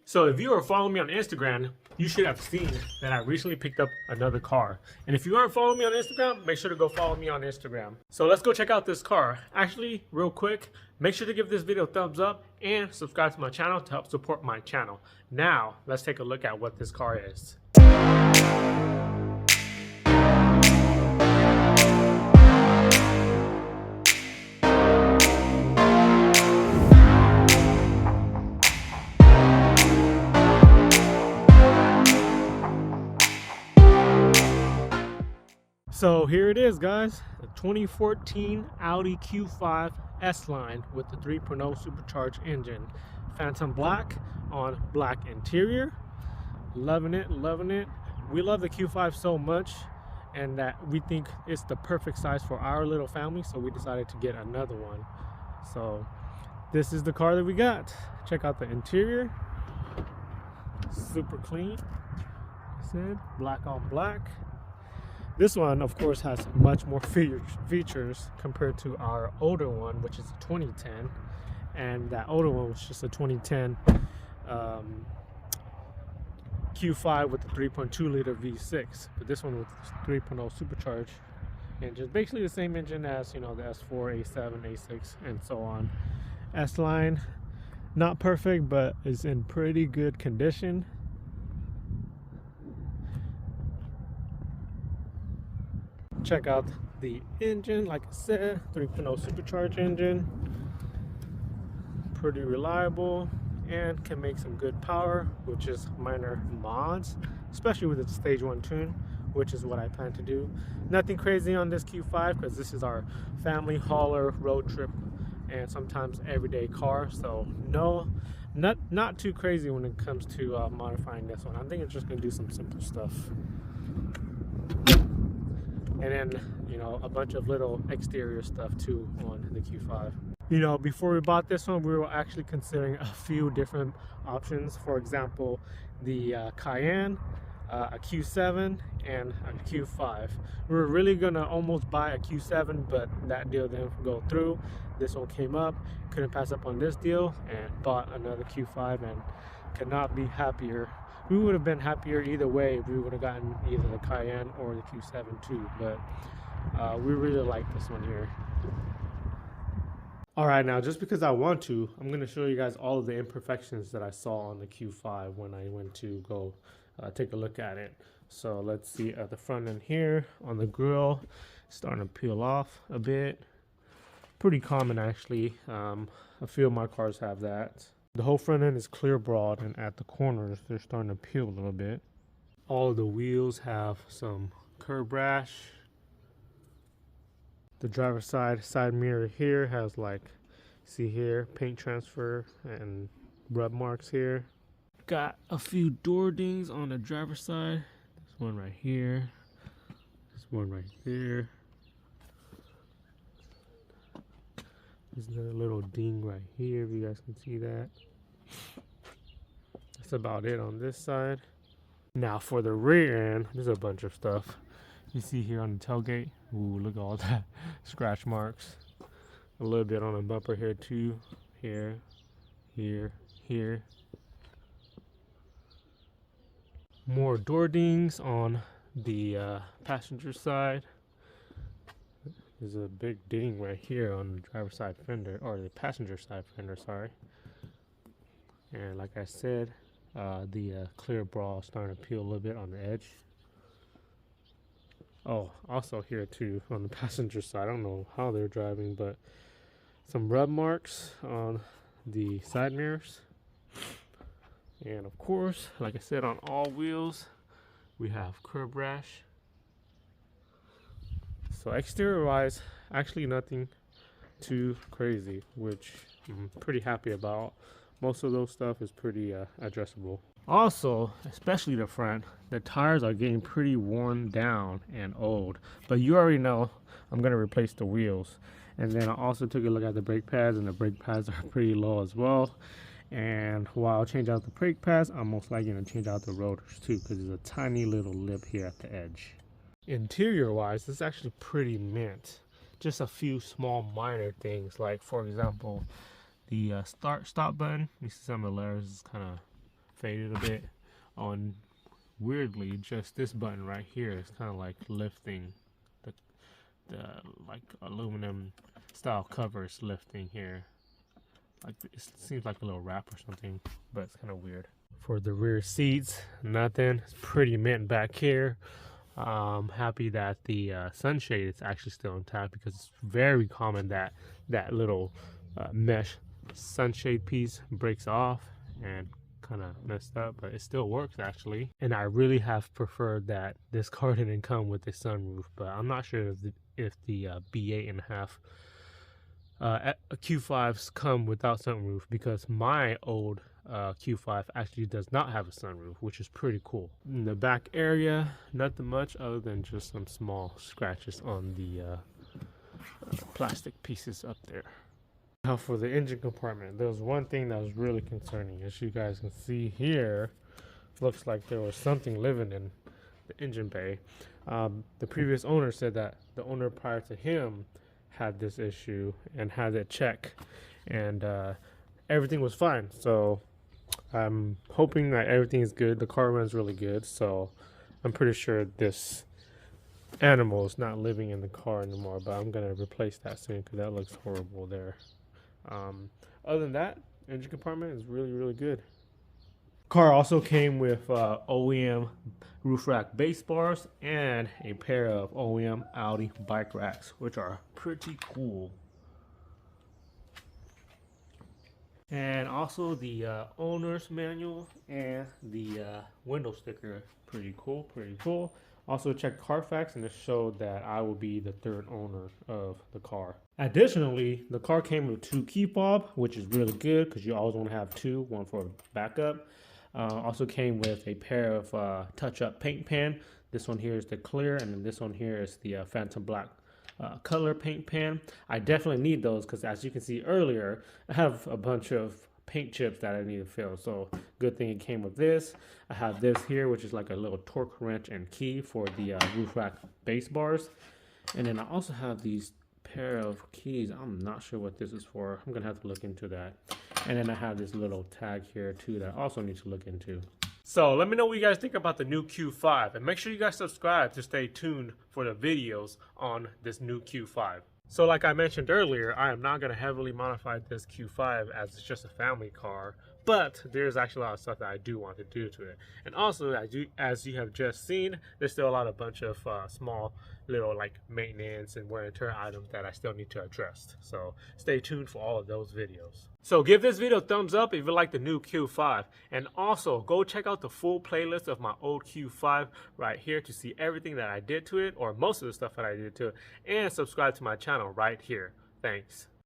So if you are following me on Instagram, you should have seen that I recently picked up another car. And if you aren't following me on Instagram, make sure to go follow me on Instagram. So let's go check out this car. Actually, real quick, make sure to give this video a thumbs up and subscribe to my channel to help support my channel. Now, let's take a look at what this car is. So here it is, guys, the 2014 Audi Q5 S-line with the 3.0 supercharged engine. Phantom black on black interior. Loving it, loving it. We love the Q5 so much and that we think it's the perfect size for our little family, so we decided to get another one. So this is the car that we got. Check out the interior. Super clean. Like I said, black on black. This one, of course, has much more features compared to our older one, which is a 2010. And that older one was just a 2010 Q5 with the 3.2 liter V6. But this one with 3.0 supercharged engine. Basically the same engine as, you know, the S4, A7, A6, and so on. S-line, not perfect, but is in pretty good condition. Check out the engine, like I said, 3.0 supercharged engine. Pretty reliable and can make some good power, which is minor mods, especially with its stage 1 tune, which is what I plan to do. Nothing crazy on this Q5 because this is our family hauler, road trip, and sometimes everyday car. So no, not too crazy when it comes to modifying this one. I think it's just gonna do some simple stuff. And then, you know, a bunch of little exterior stuff too on the Q5. You know, before we bought this one, we were actually considering a few different options. For example, the Cayenne, a Q7, and a Q5. We were really gonna almost buy a Q7, but that deal didn't go through. This one came up, couldn't pass up on this deal, and bought another Q5 and could not be happier. We would have been happier either way if we would have gotten either the Cayenne or the Q7 too, but we really like this one here. All right, now just because I want to, I'm going to show you guys all of the imperfections that I saw on the Q5 when I went to go take a look at it. So let's see at the front end here on the grill, starting to peel off a bit. Pretty common actually. A few of my cars have that. The whole front end is clear broad, and at the corners they're starting to peel a little bit. All of the wheels have some curb rash. The driver's side mirror here has, like, see here, paint transfer and rub marks here. Got a few door dings on the driver's side. This one right here. This one right there. There's another little ding right here, if you guys can see that. That's about it on this side. Now for the rear end, there's a bunch of stuff. You see here on the tailgate. Ooh, look at all that scratch marks. A little bit on the bumper here too. Here, here, here. More door dings on the passenger side. There's a big ding right here on the driver's side fender, or the passenger side fender, sorry. And like I said, the clear bra is starting to peel a little bit on the edge. Oh, also here too on the passenger side. I don't know how they're driving, but some rub marks on the side mirrors. And of course, like I said, on all wheels, we have curb rash. So exterior wise, actually nothing too crazy, which I'm pretty happy about. Most of those stuff is pretty addressable. Also, especially the front, the tires are getting pretty worn down and old. But you already know I'm going to replace the wheels. And then I also took a look at the brake pads, and the brake pads are pretty low as well. And while I change out the brake pads, I'm most likely going to change out the rotors too, because there's a tiny little lip here at the edge. Interior wise, it's actually pretty mint. Just a few small minor things, like for example, the start stop button. You see some of the letters is kind of faded a bit. On weirdly, just this button right here is kind of like lifting the like aluminum style covers lifting here. Like it seems like a little wrap or something, but it's kind of weird. For the rear seats, nothing. It's pretty mint back here. Happy that the sunshade is actually still intact, because it's very common that that little mesh sunshade piece breaks off and kind of messed up, but it still works actually. And I really have preferred that this car didn't come with a sunroof, but I'm not sure if the B8.5 Q5s come without sunroof, because my old Q5 actually does not have a sunroof, which is pretty cool. In the back area, nothing much other than just some small scratches on the plastic pieces up there. Now for the engine compartment, there was one thing that was really concerning. As you guys can see here, looks like there was something living in the engine bay. The previous owner said that the owner prior to him had this issue and had it checked, and everything was fine. So I'm hoping that everything is good. The car runs really good, so I'm pretty sure this animal is not living in the car anymore, but I'm gonna replace that soon because that looks horrible there. Other than that, engine compartment is really good. Car also came with OEM roof rack base bars and a pair of OEM Audi bike racks, which are pretty cool. And also the owner's manual and the window sticker, pretty cool. Also checked Carfax, and it showed that I will be the third owner of the car. Additionally, the car came with 2 key fob, which is really good because you always want to have 2, one for backup. Also came with a pair of touch-up paint pan. This one here is the clear, and then this one here is the Phantom Black color paint pan. I definitely need those because, as you can see earlier, I have a bunch of paint chips that I need to fill. So good thing it came with this. I have this here, which is like a little torque wrench and key for the roof rack base bars. And then I also have these pair of keys. I'm not sure what this is for. I'm gonna have to look into that. And then I have this little tag here too that I also need to look into. So let me know what you guys think about the new Q5, and make sure you guys subscribe to stay tuned for the videos on this new Q5. So like I mentioned earlier, I am not going to heavily modify this Q5 as it's just a family car, but there's actually a lot of stuff that I do want to do to it. And also, as you have just seen, there's still a bunch of small little like maintenance and wear and tear items that I still need to address. So stay tuned for all of those videos. So give this video a thumbs up if you like the new Q5, and also go check out the full playlist of my old Q5 right here to see everything that I did to it, or most of the stuff that I did to it, and subscribe to my channel right here. Thanks.